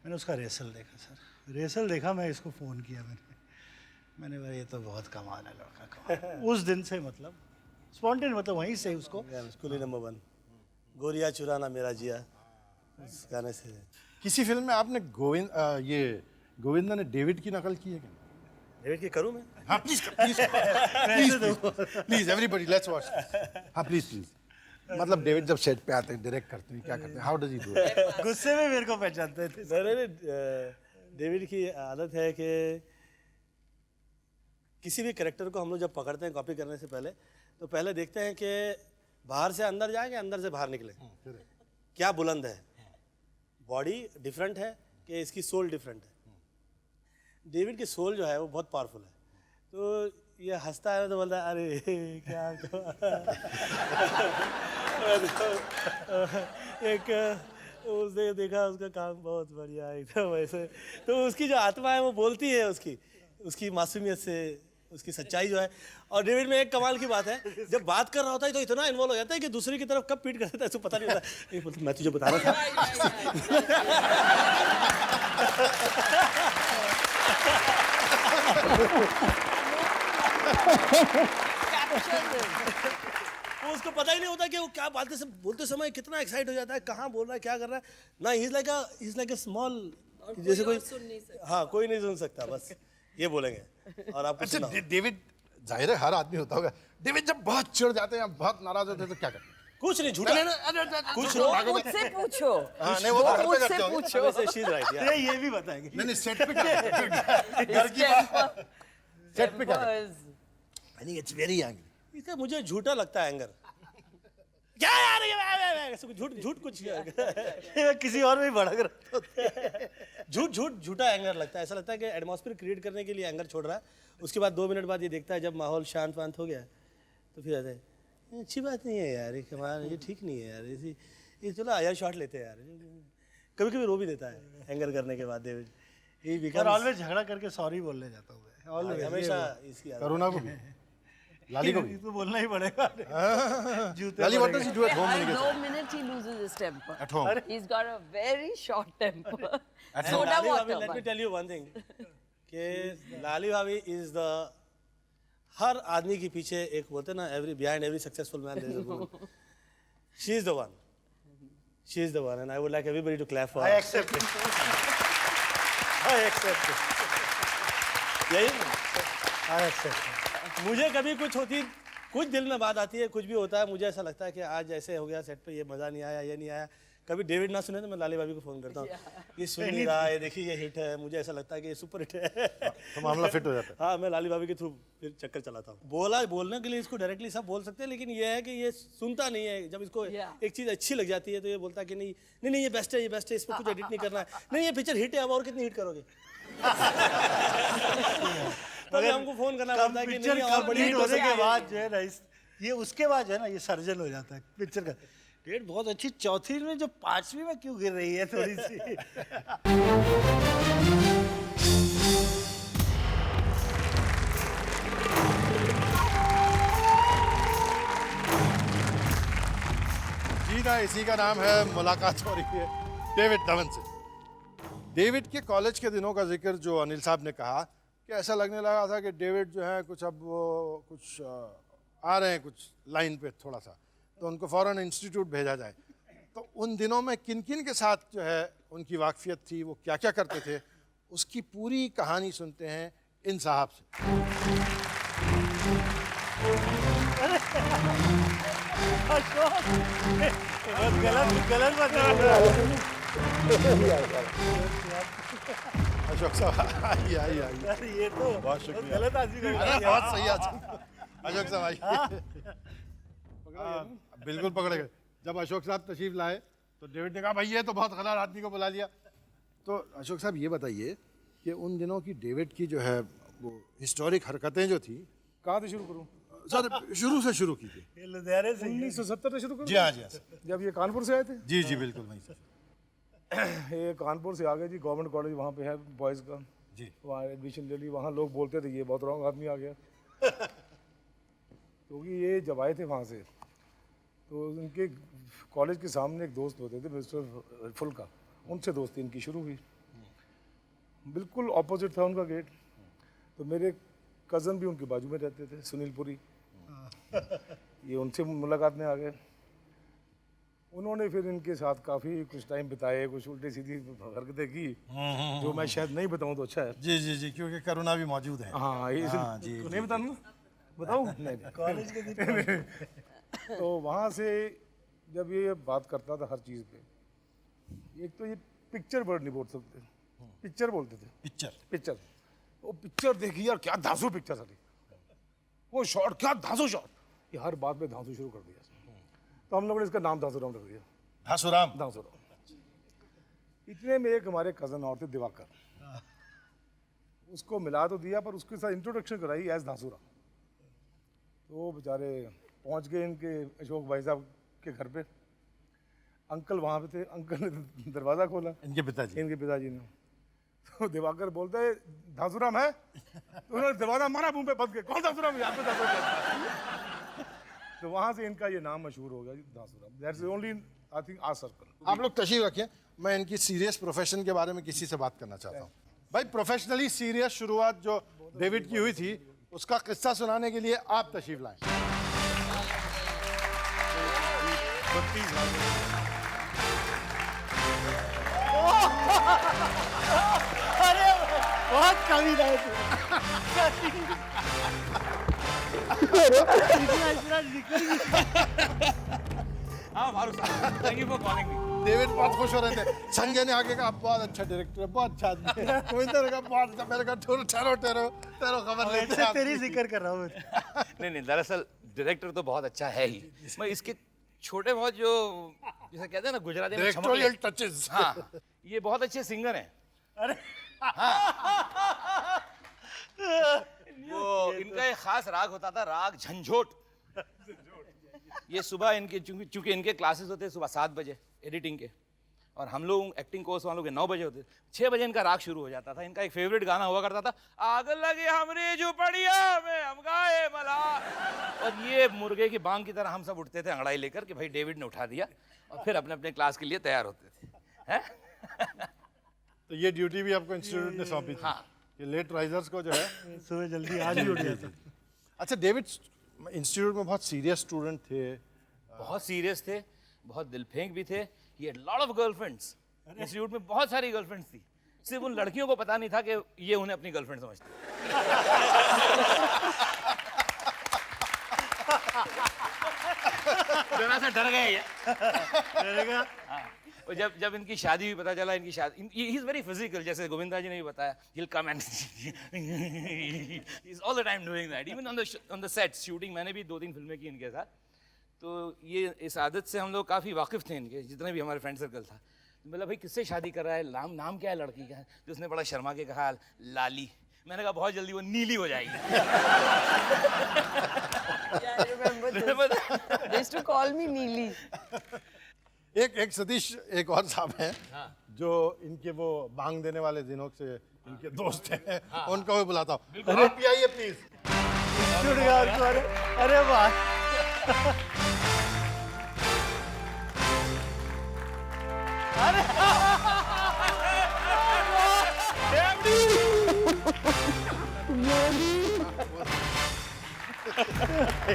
मैंने उसका रिहर्सल देखा सर, रिहर्सल देखा, मैं इसको फ़ोन किया, मैंने बोला ये तो बहुत कमाल है लड़का, कमाल। उस दिन से मतलब स्पॉन्टेन, मतलब वहीं से उसको कुली नंबर 1 गोरिया चुराना मेरा जिया, उस गाने से। किसी फिल्म में आपने गोविंदा ने डेविड की नकल की है क्या? डेविड की करूँ मैं? हाँ please please everybody let's watch. हाँ प्लीज प्लीज। मतलब डेविड जब सेट पे आते हैं, डायरेक्ट करते हैं, क्या करते हैं, how does he do it? गुस्से में मेरे को पहचानते थे। नहीं, डेविड की आदत है कि किसी भी कैरेक्टर को हम लोग जब पकड़ते हैं कॉपी करने से पहले, तो पहले देखते हैं कि बाहर से अंदर जाए कि अंदर से बाहर निकले, क्या बुलंद है, बॉडी डिफरेंट है कि इसकी सोल डिफरेंट है। डेविड की सोल जो है वो बहुत पावरफुल है, तो ये हंसता है तो बोलता है अरे क्या एक उसने देखा उसका काम बहुत बढ़िया है एकदम वैसे, तो उसकी जो आत्मा है वो बोलती है उसकी मासूमियत से, उसकी सच्चाई जो है। और डेविड में एक कमाल की बात है, जब बात कर रहा होता है तो इतना इन्वॉल्व हो जाता है कि दूसरे की तरफ कब पीट कर देता है इसको पता नहीं होता। ये बोलता मैं तुझे बता रहा था। वो उसको पता ही नहीं होता कि वो क्या बोलते समय कितना एक्साइट हो जाता है, कहाँ बोल रहा है, क्या कर रहा है ना। He is like a small, जैसे कोई हाँ कोई नहीं सुन सकता, बस ये बोलेंगे और आपको अच्छा सुनाओ। डेविड, जाहिर है हर आदमी होता होगा, डेविड जब बहुत चिढ़ जाते हैं, बहुत नाराज होते हैं तो क्या करते हैं? कुछ नहीं, झूठा कुछ मुझसे पूछो। हाँ नहीं वो तो घर पे मुझसे करते होंगे। पूछो। वैसे she's right, yeah. ये भी बताएंगे। नहीं सेट पे क्या करते हैं? घर की बात सेट पे क्या करते हैं? Tempers. I think it's very angry. इसका मुझे झूठा लगता है एंगर। क्या यार ये ऐसे झूठ कुछ किसी और में भड़क रहा। झूठा एंगर लगता है। ऐसा लगता है कि एटमॉस्फेयर क्रिएट करने के लिए एंगर छोड़ रहा है, उसके बाद 2 मिनट बाद ये देखता है जब माहौल शांत वांत हो गया तो फिर आते हैं अच्छी बात नहीं है यार, ये ठीक नहीं है यार, ये चलो आया शॉट लेते हैं यार। कभी कभी रो भी देता है एंगर करने के बाद डेविड। और ऑलवेज झगड़ा करके सॉरी बोलने जाता हूँ मैं। ऑलवेज हमेशा इसकी आदत है। करुणा को भी, लाली को भी। तो बोलना ही पड़ेगा। जूते लाली what does he do at home? And no minute he loses his temper. At home. He's got a very short temper. At Soda Lali water. भाभी, let me tell you one thing, कि लाली भाभी is the, हर आदमी के पीछे एक बोलते हैं ना, behind every successful man there is a woman. She is the one. She is the one, and I would like everybody to clap for her. I accept it. I accept it. यही I accept it. मुझे कभी कुछ दिल में बात आती है, कुछ भी होता है, मुझे ऐसा लगता है कि आज ऐसे हो गया सेट पे, ये मज़ा नहीं आया, ये नहीं आया। कभी डेविड ना सुने तो मैं लाली भाभी को फ़ोन करता हूँ, ये सुन नहीं रहा है, देखिए ये हिट है, मुझे ऐसा लगता है कि ये सुपर हिट है। तो मामला फिट हो जाता है। हाँ, मैं लाली भाभी के थ्रू फिर चक्कर चलाता हूँ। बोलने के लिए इसको डायरेक्टली सब बोल सकते हैं, लेकिन ये है कि ये सुनता नहीं है। जब इसको एक चीज़ अच्छी लग जाती है तो ये बोलता है कि नहीं ये बेस्ट है, ये बेस्ट है, इस पर कुछ एडिट नहीं करना है, नहीं ये पिक्चर हिट है, अब और कितनी हिट करोगे। तो हमको फोन करना पड़ता है कि पिक्चर नहीं और बड़ी कंप्लीट हिट हो होने के सके। बाद जो है ना, ये उसके बाद जो है ना, ये सर्जन हो जाता है पिक्चर का। डेट बहुत अच्छी, चौथी में जो 5वीं में क्यों गिर रही है थोड़ी सी। जी ना, इसी का नाम है मुलाकात हो रही है डेविड धवन से। डेविड के कॉलेज के दिनों का जिक्र जो अनिल साहब ने कहा कि ऐसा लगने लगा था कि डेविड जो है कुछ अब वो कुछ आ रहे हैं कुछ लाइन पे थोड़ा सा, तो उनको फ़ौरन इंस्टीट्यूट भेजा जाए। तो उन दिनों में किन किन के साथ जो है उनकी वाकफियत थी, वो क्या क्या करते थे, उसकी पूरी कहानी सुनते हैं इन साहब से। गलत अशोक साहब आइए आइए आइए। ये तो बहुत शुक्रिया। गलत आदमी को अरे बहुत सही अशोक साहब आइए। बिल्कुल पकड़े गए। जब अशोक साहब तशरीफ लाए तो डेविड ने कहा भाई ये तो बहुत गलत आदमी को बुला लिया। तो अशोक साहब ये बताइए कि उन दिनों की डेविड की जो है वो हिस्टोरिक हरकतें जो थी, कहाँ से शुरू करूँ? सर शुरू से शुरू कीजिए। ये लुधियाने से 1970 से शुरू करूँ? जी हाँ जी हाँ सर। जब ये कानपुर से आए थे, जी जी बिल्कुल वहीं सर। ये कानपुर से आ गए जी, गवर्नमेंट कॉलेज वहाँ पे है बॉयज़ का जी। वहाँ एडमिशन ले ली। वहाँ लोग बोलते थे ये बहुत रॉन्ग आदमी आ गया, क्योंकि ये जब आए थे वहाँ से तो उनके कॉलेज के सामने एक दोस्त होते थे मिस्टर फुल का, उनसे दोस्ती इनकी शुरू हुई। बिल्कुल ऑपोजिट था उनका गेट। तो मेरे कज़न भी उनके बाजू में रहते थे, सुनील पुरी। ये उनसे मुलाकात में आ गए। उन्होंने फिर इनके साथ काफ़ी कुछ टाइम बिताए, कुछ उल्टी सीधी हरकतें की जो मैं शायद नहीं बताऊं तो अच्छा है। जी जी जी, क्योंकि करुणा भी मौजूद है। हाँ ये हाँ, जी, तो नहीं बताऊँ, बताऊँ नहीं कॉलेज के दिन तो वहाँ से जब ये बात करता था हर चीज़ पे, एक तो ये पिक्चर वर्ड नहीं बोल सकते, पिक्चर बोलते थे, पिक्चर। वो पिक्चर देखी यार, क्या धांसू पिक्चर सारी, वो शॉट क्या धांसू शॉट, ये हर बात पे धांसू शुरू कर दिया। तो हम लोगों ने इसका नाम धांसूराम रख दिया, धांसूराम। इतने में एक हमारे कजन और थे दिवाकर, उसको मिला तो दिया पर उसके साथ इंट्रोडक्शन कराई एज धांसूराम। तो वो बेचारे पहुंच गए इनके अशोक भाई साहब के घर पे, अंकल वहाँ पे थे, अंकल ने दरवाज़ा खोला, इनके पिताजी ने। तो दिवाकर बोलते हैं धांसूराम है, तो उन्होंने दरवाज़ा मारा, मुंह पे बंद के, कौन धांसूराम है, यहाँ पे धांसूराम। तो वहाँ से इनका ये नाम मशहूर हो गया धांसूराम। That's only I think our circle. आप लोग तशरीफ रखिए, मैं इनकी सीरियस प्रोफेशन के बारे में किसी से बात करना चाहता हूँ। भाई प्रोफेशनली सीरियस शुरुआत जो डेविड की हुई थी, उसका किस्सा सुनाने के लिए आप तशरीफ लाएं। अरे बहुत कमी रहे थे। हाँ फारूक साहब, thank you for calling me. David बहुत खुश हो रहे थे, संजय ने आगे कहा बहुत अच्छा डायरेक्टर है, बहुत अच्छा आदमी है, गोविंदा ने कहा बहुत अच्छा, मैंने कहा ठहरो ठहरो ठहरो खबर लेते हैं। तेरी जिक्र कर रहा हूँ। नहीं दरअसल डायरेक्टर तो बहुत अच्छा है ही, मैं इसके छोटे बहुत जो जैसे कहते हैं ना गुजराती में डायरेक्टोरियल टचेस। हाँ, ये बहुत अच्छे सिंगर हैं। अरे वो इनका एक खास राग होता था, राग झंझोट। ये सुबह इनके चूंकि इनके क्लासेस होते सुबह 7 बजे एडिटिंग के, और हम लोग एक्टिंग कोर्स वालों के 9 बजे होते, 6 बजे इनका राग शुरू हो जाता था। इनका एक फेवरेट गाना हुआ करता था, आग लगे हमरे झुपड़िया में हम गाए मला। और ये मुर्गे की बांग की तरह हम सब उठते थे अंगड़ाई लेकर कि भाई डेविड ने उठा दिया, और फिर अपने अपने क्लास के लिए तैयार होते थे। हैं? तो ये ड्यूटी भी आपको इंस्टीट्यूट ने सौंपी थी। हाँ। ये लेट राइजर्स को जो है सुबह जल्दी आज भी उठ जाता। अच्छा, डेविड इंस्टीट्यूट में बहुत सीरियस स्टूडेंट थे, बहुत सीरियस थे, बहुत दिलफेंक भी थे। ये लॉट ऑफ गर्लफ्रेंड्स, इंस्टीट्यूट में बहुत सारी गर्लफ्रेंड्स थी, सिर्फ उन लड़कियों को पता नहीं था कि ये उन्हें अपनी गर्लफ्रेंड समझती। जरा सा डर गए ये। डरेगा। हाँ। और जब इनकी शादी हुई, पता चला इनकी शादी, ही इज वेरी फिजिकल, जैसे गोविंदा जी ने भी बताया, he'll come and he's all the time doing that, even on the set shooting। मैंने भी 2-3 फिल्में की इनके साथ, तो ये इस आदत से हम लोग काफ़ी वाकिफ़ थे इनके, जितने भी हमारे फ्रेंड सर्कल था। बोला भाई किससे शादी कर रहा है, नाम क्या है लड़की का? तो उसने बड़ा शर्मा के कहा लाली। मैंने कहा बहुत जल्दी वो नीली हो जाएगी। Yeah, I remember this. They used to call me Neeli. एक सतीश एक और साहब हैं जो इनके वो बांग देने वाले दिनों से इनके दोस्त हैं, उनको भी बुलाता हूँ। आप भी आइए प्लीज। अरे वाह।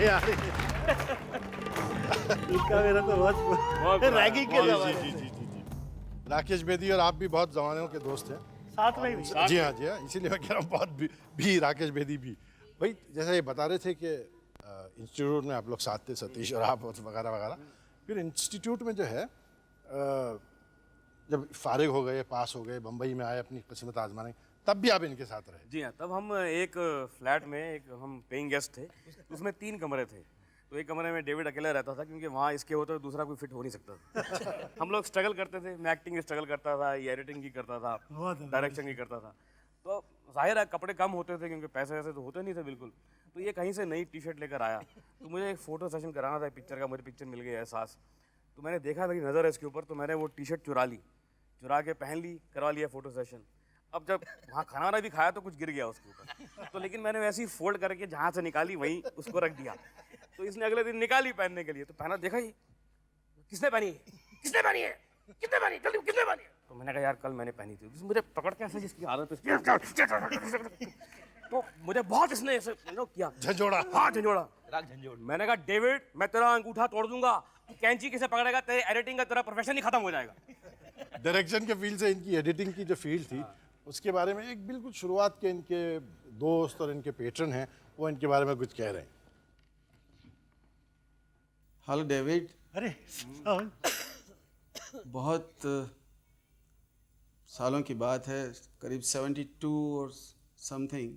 यार इसका मेरा तो बहुत रैगिंग के जमाने। जी। राकेश बेदी और आप भी बहुत जमानों के दोस्त हैं। साथ में भी। जी हाँ, इसीलिए मैं कह रहा हूँ बहुत भी राकेश बेदी भी। भाई जैसा ये बता रहे थे कि इंस्टीट्यूट में आप लोग साथ थे, सतीश और आप वगैरह वगैरह, फिर इंस्टीट्यूट में जो है जब फारिग हो गए, पास हो गए, बम्बई में आए अपनी किस्मत आजमाने, तब भी आप इनके साथ रहे? जी हाँ, तब हम एक फ्लैट में हम पेइंग गेस्ट थे, उसमें 3 कमरे थे। तो एक कमरे में डेविड अकेला रहता था क्योंकि वहाँ इसके होते हुए दूसरा कोई फिट हो नहीं सकता था। हम लोग स्ट्रगल करते थे, मैं एक्टिंग स्ट्रगल करता था, ये एडिटिंग की करता था, डायरेक्शन की करता था। तो जाहिर है कपड़े कम होते थे क्योंकि पैसे वैसे तो होते नहीं थे बिल्कुल। तो ये कहीं से नई टी-शर्ट लेकर आया, तो मुझे एक फ़ोटो सेशन कराना था पिक्चर का, मुझे पिक्चर मिल गई एहसास। तो मैंने देखा मेरी नज़र है इसके ऊपर, तो मैंने वो टी-शर्ट चुरा के पहन ली, करवा लिया फ़ोटो सेशन। अब जब वहाँ खाना भी खाया तो कुछ गिर गया उसके ऊपर, तो लेकिन मैंने वैसे ही फोल्ड करके जहाँ से निकाली वहीं उसको रख दिया। तो इसने अगले दिन निकाली पहनने के लिए, तो पहना, देखा ये किसने पहनी है, कितने पहनी है? तो मैंने कहा यार कल मैंने पहनी थी। मुझे पकड़ के ऐसे जिसकी आदत है तो मुझे बहुत इसने ऐसे किया, झंझोड़ा। हाँ झंझोड़ा। राग झंझोट। मैंने कहा डेविड मैं तेरा अंगूठा तोड़ दूंगा, तू कैंची किसे पकड़ेगा, तेरे एडिटिंग का तेरा प्रोफेशन ही खत्म हो जाएगा। डायरेक्शन के फील्ड से इनकी एडिटिंग की जो फील्ड थी उसके बारे में एक बिल्कुल शुरुआत के इनके दोस्त और इनके पेट्रन हैं वो इनके बारे में कुछ कह रहे हैं। हेलो डेविड, अरे साउंड बहुत सालों की बात है, करीब 72 और समथिंग,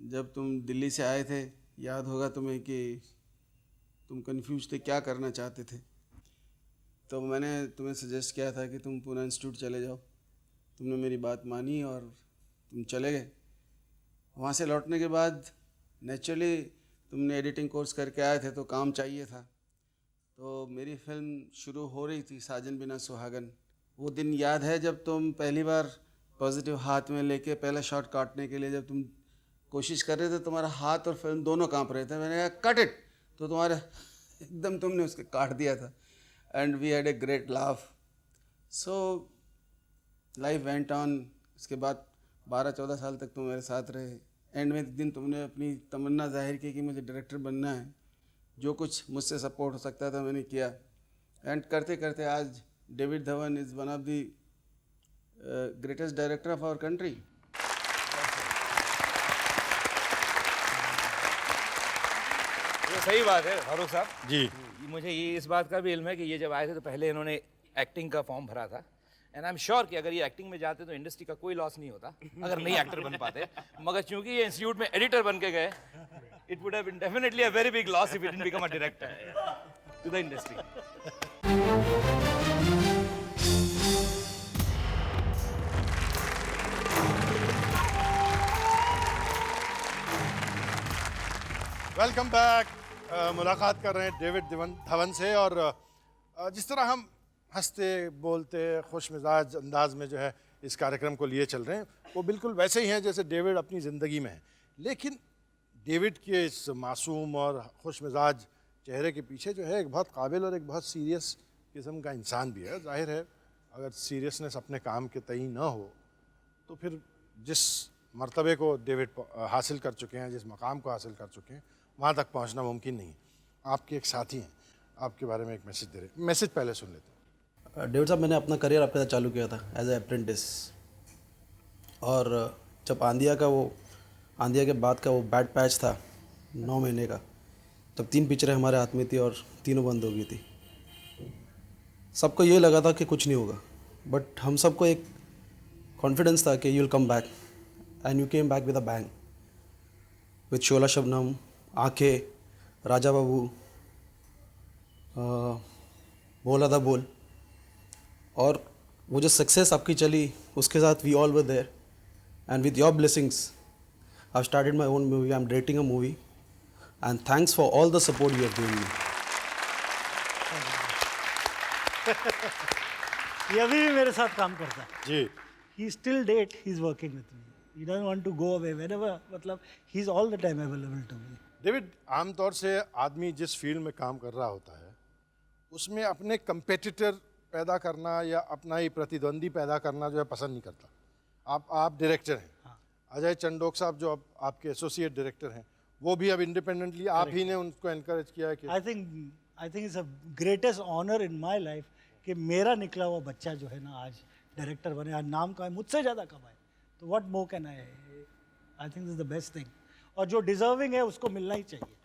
जब तुम दिल्ली से आए थे, याद होगा तुम्हें कि तुम कंफ्यूज थे क्या करना चाहते थे। तो मैंने तुम्हें सजेस्ट किया था कि तुम पूना इंस्टीट्यूट चले जाओ। तुमने मेरी बात मानी और तुम चले गए। वहाँ से लौटने के बाद नेचुरली तुमने एडिटिंग कोर्स करके आए थे तो काम चाहिए था। तो मेरी फिल्म शुरू हो रही थी, साजन बिना सुहागन। वो दिन याद है जब तुम पहली बार पॉजिटिव हाथ में लेके पहला शॉट काटने के लिए जब तुम कोशिश कर रहे थे, तुम्हारा हाथ और फिल्म दोनों कांप रहे थे। मैंने कहा कट इट, तो तुम्हारा एकदम तुमने उसके काट दिया था and we had a great laugh. So life went on. इसके बाद 12-14 साल तक तुम मेरे साथ रहे। एंड में एक दिन तुमने अपनी तमन्ना जाहिर की कि मुझे डायरेक्टर बनना है। जो कुछ मुझसे सपोर्ट हो सकता था मैंने किया, एंड करते करते आज David Dhawan is one of the greatest director of our country. ये सही बात है फारूक साहब जी। मुझे ये इस बात का भी इल्म है कि ये जब आए थे तो पहले इन्होंने एक्टिंग का फॉर्म भरा था, एंड आई एम श्योर कि अगर ये एक्टिंग में जाते तो इंडस्ट्री का कोई लॉस नहीं होता अगर नहीं एक्टर बन पाते। मगर चूंकि ये इंस्टीट्यूट में एडिटर बन के गए, it would have been definitely a very big loss if it didn't become a director to the industry. Welcome back. मुलाकात कर रहे हैं डेविड धवन से, और जिस तरह हम हंसते बोलते खुश मिजाज अंदाज में जो है इस कार्यक्रम को लिए चल रहे हैं, वो बिल्कुल वैसे ही हैं जैसे डेविड अपनी ज़िंदगी में है। लेकिन डेविड के इस मासूम और खुश मिजाज चेहरे के पीछे जो है एक बहुत काबिल और एक बहुत सीरियस किस्म का इंसान भी है। जाहिर है अगर सीरियसनेस अपने काम के तय ना हो तो फिर जिस मर्तबे को डेविड हासिल कर चुके हैं, जिस मकाम को हासिल कर चुके हैं, वहाँ तक पहुँचना मुमकिन नहीं है। आपके एक साथी हैं, आपके बारे में एक मैसेज दे रहे हैं। मैसेज पहले सुन लेते हैं। डेविड साहब, मैंने अपना करियर आपके साथ चालू किया था एज ए अप्रेंटिस, और जब आंधिया के बाद का वो बैड पैच था 9 महीने का, तब 3 पिक्चरें हमारे हाथ में थी और तीनों बंद हो गई थी। सबको ये लगा था कि कुछ नहीं होगा, बट हम सबको एक कॉन्फिडेंस था कि you will come back, and you came back with a bang, with Shola Shabnam, Aankhen, Raja बाबू, बोला था बोल, और वो जो सक्सेस आपकी चली उसके साथ we all were there, and with your blessings I started my own movie, I am directing a movie, and thanks for all the support you have given me. ये अभी भी मेरे साथ काम करता है जी। He still date, he is working with me, he doesn't want to go away whenever, मतलब he is all the time available to me. David, आमतौर से आदमी जिस फील्ड में काम कर रहा होता है उसमें अपने कंपेटिटर पैदा करना या अपना ही प्रतिद्वंदी पैदा करना जो है पसंद नहीं करता। आप डायरेक्टर हैं। अजय चंडोक साहब जो अब आपके एसोसिएट डायरेक्टर हैं, वो भी अब इंडिपेंडेंटली आप ही ने उनको एनकरेज किया है कि I think it's a greatest honour in my life कि मेरा निकला हुआ बच्चा जो है ना आज डायरेक्टर बने, आज नाम कमाए, मुझसे ज़्यादा कमाए, तो what more can I think this is the best thing, और जो डिजर्विंग है उसको मिलना ही चाहिए।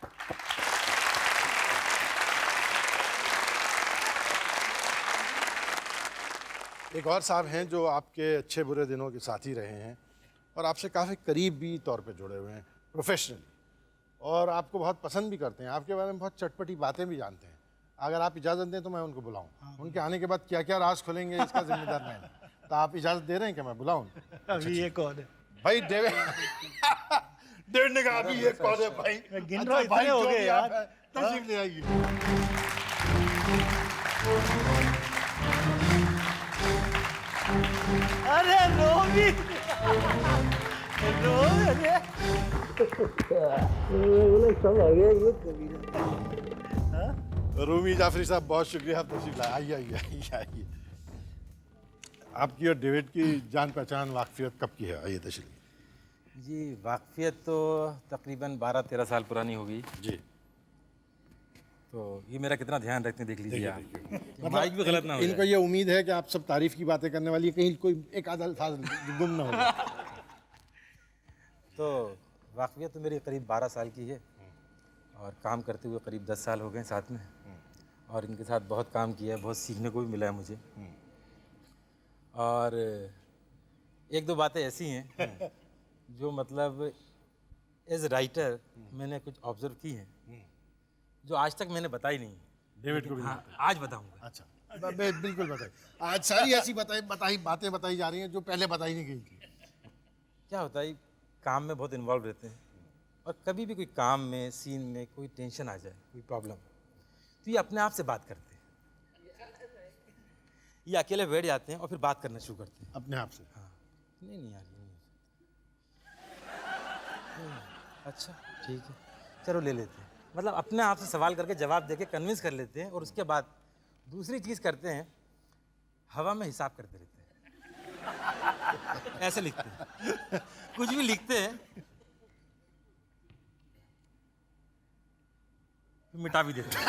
एक और साहब हैं जो आपके अच्छे बुरे दिनों के साथी रहे हैं और आपसे काफ़ी करीबी तौर पे जुड़े हुए हैं प्रोफेशनली, और आपको बहुत पसंद भी करते हैं, आपके बारे में बहुत चटपटी बातें भी जानते हैं। अगर आप इजाज़त दें तो मैं उनको बुलाऊं। उनके आने के बाद क्या क्या राज खुलेंगे इसका जिम्मेदार मैं नहीं, तो आप इजाज़त दे रहे हैं कि मैं बुलाऊं? अभी ये कौन है भाई? डेविड डेविड ने कहा अभी ये कौन है भाई? मैं गिन रहा हूं, इतने हो गए यार। तशरीफ ले आइए। अरे रोमी रूमी जाफरी साहब, बहुत शुक्रिया, आप तशरीफ लाए। आइए आइए आइए आइए। आपकी और डेविड की जान पहचान वाकफियत कब की है? आइए तशरीफ। जी वाकफियत तो तकरीबन 12-13 साल पुरानी होगी जी। तो ये मेरा कितना ध्यान रखते हैं देख लीजिए आप। मतलब माइक भी गलत ना हो इनको जाए। ये उम्मीद है कि आप सब तारीफ की बातें करने वाली है, कहीं कोई एक आधा अल्फाज गुम ना हो जाए। तो वाकफियत तो मेरी करीब 12 साल की है और काम करते हुए करीब 10 साल हो गए साथ में, और इनके साथ बहुत काम किया है, बहुत सीखने को भी मिला है मुझे। और एक दो बातें ऐसी हैं जो मतलब एज राइटर मैंने कुछ ऑब्जर्व की हैं जो आज तक मैंने बताई नहीं। डेविड को भी हाँ, आज बताऊंगा। अच्छा बिल्कुल बताइए। आज सारी ऐसी बातें बताई जा रही हैं जो पहले बताई नहीं गई थी। क्या होता है काम में बहुत इन्वॉल्व रहते हैं और कभी भी कोई काम में सीन में कोई टेंशन आ जाए, कोई प्रॉब्लम, तो ये अपने आप से बात करते हैं। ये अकेले बैठ जाते हैं और फिर बात करना शुरू करते हैं अपने आप से। हाँ नहीं यार ये नहीं अच्छा ठीक है चलो ले लेते हैं, मतलब अपने आप से सवाल करके जवाब देके कन्विंस कर लेते हैं। और उसके बाद दूसरी चीज़ करते हैं, हवा में हिसाब करते रहते हैं। ऐसे लिखते हैं, कुछ भी लिखते हैं मिटा भी देते हैं।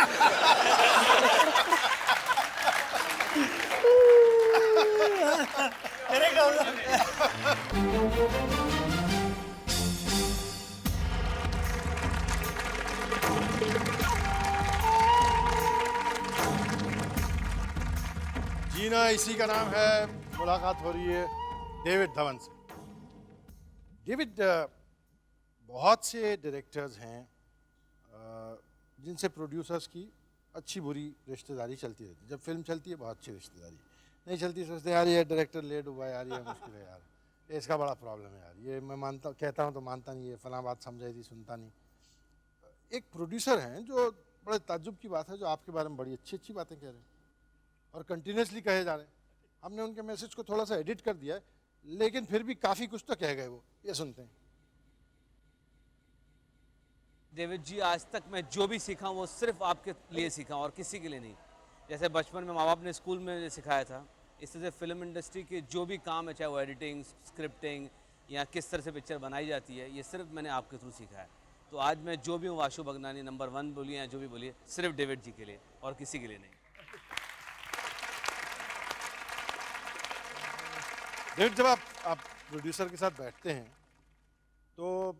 जीना इसी का नाम है। मुलाकात हो रही है डेविड धवन से। डेविड, बहुत से डायरेक्टर्स हैं जिनसे प्रोड्यूसर्स की अच्छी बुरी रिश्तेदारी चलती रहती है। जब फिल्म चलती है बहुत अच्छी रिश्तेदारी, नहीं चलती सोचते हैं यार ये डायरेक्टर लेट हुआ है यार, ये मुश्किल है यार, ये इसका बड़ा प्रॉब्लम है यार, ये मैं मानता कहता हूँ तो मानता नहीं है, फलां बात समझाई थी सुनता नहीं। एक प्रोड्यूसर हैं जो बड़े ताज्जुब की बात है, जो आपके बारे में बड़ी अच्छी अच्छी बातें कह रहे हैं और कंटिन्यूसली कहे जा रहे हैं। हमने उनके मैसेज को थोड़ा सा एडिट कर दिया है, लेकिन फिर भी काफ़ी कुछ तो कह गए वो। ये सुनते हैं। डेविड जी, आज तक मैं जो भी सीखा वो सिर्फ आपके लिए सीखा और किसी के लिए नहीं। जैसे बचपन में माँ बाप ने स्कूल में सिखाया था, इस तरह से फिल्म इंडस्ट्री के जो भी काम है, चाहे वो एडिटिंग, स्क्रिप्टिंग या किस तरह से पिक्चर बनाई जाती है, ये सिर्फ मैंने आपके थ्रू सीखा है। तो आज मैं जो भी हूँ, वाशु भगनानी नंबर 1 बोलिए या जो भी बोलिए, सिर्फ डेविड जी के लिए और किसी के लिए नहीं। डेविड, जब आप प्रोड्यूसर के साथ बैठते हैं तो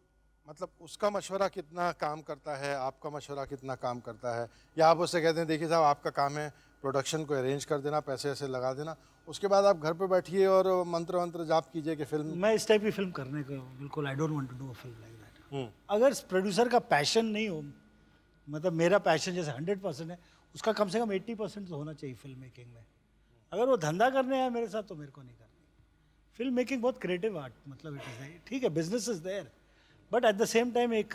मतलब उसका मशवरा कितना काम करता है, आपका मशवरा कितना काम करता है, या आप उससे कहते हैं देखिए साहब आपका काम है प्रोडक्शन को अरेंज कर देना, पैसे ऐसे लगा देना, उसके बाद आप घर पे बैठिए और मंत्र वंत्र जाप कीजिए कि फिल्म। मैं इस टाइप की फिल्म करने को बिल्कुल I don't want to do a film like that. अगर प्रोड्यूसर का पैशन नहीं हो, मतलब मेरा पैशन जैसे 100% है, उसका कम से कम 80% तो होना चाहिए फिल्म मेकिंग में। अगर वो धंधा करने आया मेरे साथ तो मेरे को नहीं करनी। फिल्म मेकिंग बहुत क्रिएटिव आर्ट, मतलब इट इज ठीक है, business is there, but at the same time एक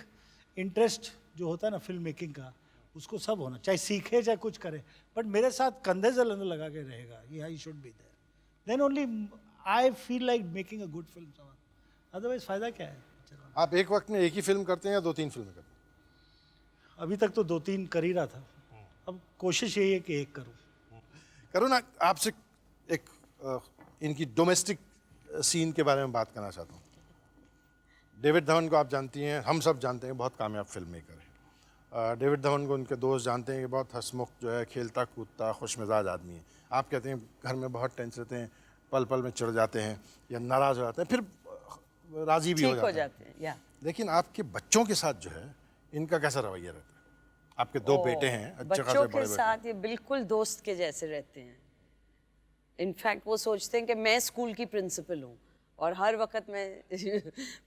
इंटरेस्ट जो होता है ना फिल्म मेकिंग का, उसको सब होना, चाहे सीखे चाहे कुछ करे, बट मेरे साथ कंधे से लगा लगा के रहेगा, ये I should be there, then only I feel like making a good film. Otherwise फ़ायदा क्या है? आप एक वक्त में एक ही फिल्म करते हैं या 2-3 फिल्में करते हैं? अभी तक तो 2-3 कर ही रहा था, अब कोशिश यही है कि एक करूँ ना। आपसे एक इनकी डोमेस्टिक सीन के बारे में बात करना चाहता हूँ। डेविड धवन को आप जानती हैं, हम सब जानते हैं, बहुत कामयाब फिल्म मेकर है। डेविड धवन को उनके दोस्त जानते हैं कि बहुत हंसमुख जो है, खेलता कूदता खुश मिजाज आदमी है। आप कहते हैं घर में बहुत टेंस रहते हैं, पल पल में चिढ़ जाते हैं या नाराज़ हो जाते हैं, फिर राज़ी भी हो जाते हैं। या लेकिन आपके बच्चों के साथ जो है इनका कैसा रवैया रहता है? आपके 2 बेटे हैं, अच्छे खासे बच्चों बड़े के साथ ये बिल्कुल दोस्त के जैसे रहते हैं। इनफैक्ट वो सोचते हैं कि मैं स्कूल की प्रिंसिपल हूँ और हर वक्त मैं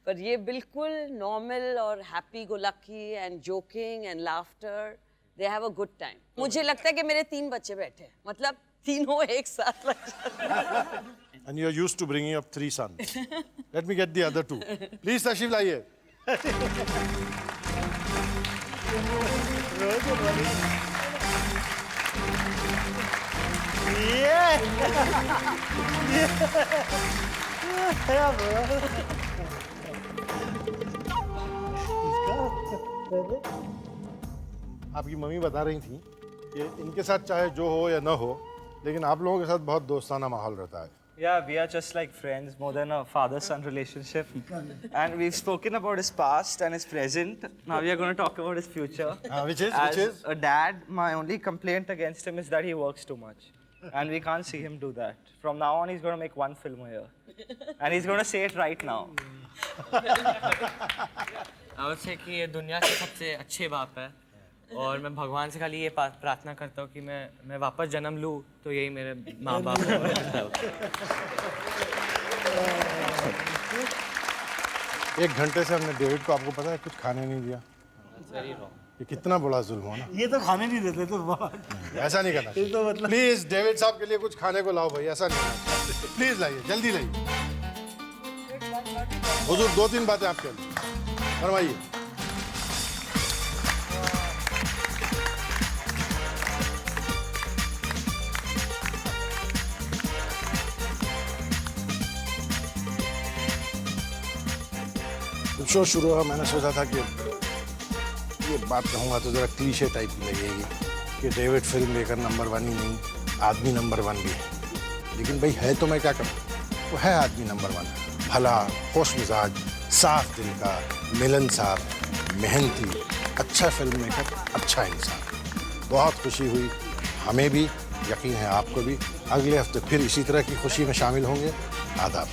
पर ये बिल्कुल नॉर्मल और happy go lucky and joking and laughter, they have a good time. मुझे लगता है कि मेरे 3 बच्चे बैठे हैं, मतलब तीनों एक साथ लग जाते हैं। And you are used to bringing up 3 sons. Let me get the other 2. Please तशरीफ लाइए। आपकी मम्मी बता रही थी कि इनके साथ चाहे जो हो या ना हो, लेकिन आप लोगों के साथ बहुत दोस्ताना माहौल रहता है। Yeah, we are just like friends, more than a father-son relationship. And we've spoken about his past and his present. Now we are going to talk about his future. Which is? As a dad, my only complaint against him is that he works too much. And we can't see him do that. From now on, he's going to make one film a year. And he's going to say it right now. I would say कि ये दुनिया के सबसे अच्छे बाप है और मैं भगवान से खाली ये प्रार्थना करता हूँ कि मैं वापस जन्म लूँ तो यही मेरे माँ बाप हैं। 1 घंटे से हमने डेविड को, आपको पता है, कुछ खाने नहीं दिया। ये कितना बड़ा जुल्म हो ना। ये तो खाने नहीं देते तो ऐसा नहीं करना ये तो मतलब प्लीज डेविड साहब के लिए कुछ खाने को लाओ भाई, ऐसा नहीं करना। प्लीज लाइए, जल्दी लाइए। हुजूर 2-3 बातें आपके लिए फरमाइए। शो शुरू हुआ, मैंने सोचा था कि ये बात कहूँगा तो ज़रा क्लीशे टाइप की लगेगी कि डेविड फिल्म लेकर नंबर 1 ही नहीं, आदमी नंबर 1 भी है। लेकिन भाई है तो मैं क्या करूँ, वो है आदमी नंबर 1। भला, खुश मिजाज, साफ दिल का, मिलनसार, मेहनती, अच्छा फिल्म मेकर, अच्छा इंसान। बहुत खुशी हुई हमें भी, यकीन है आपको भी। अगले हफ्ते फिर इसी तरह की खुशी में शामिल होंगे। आदाब।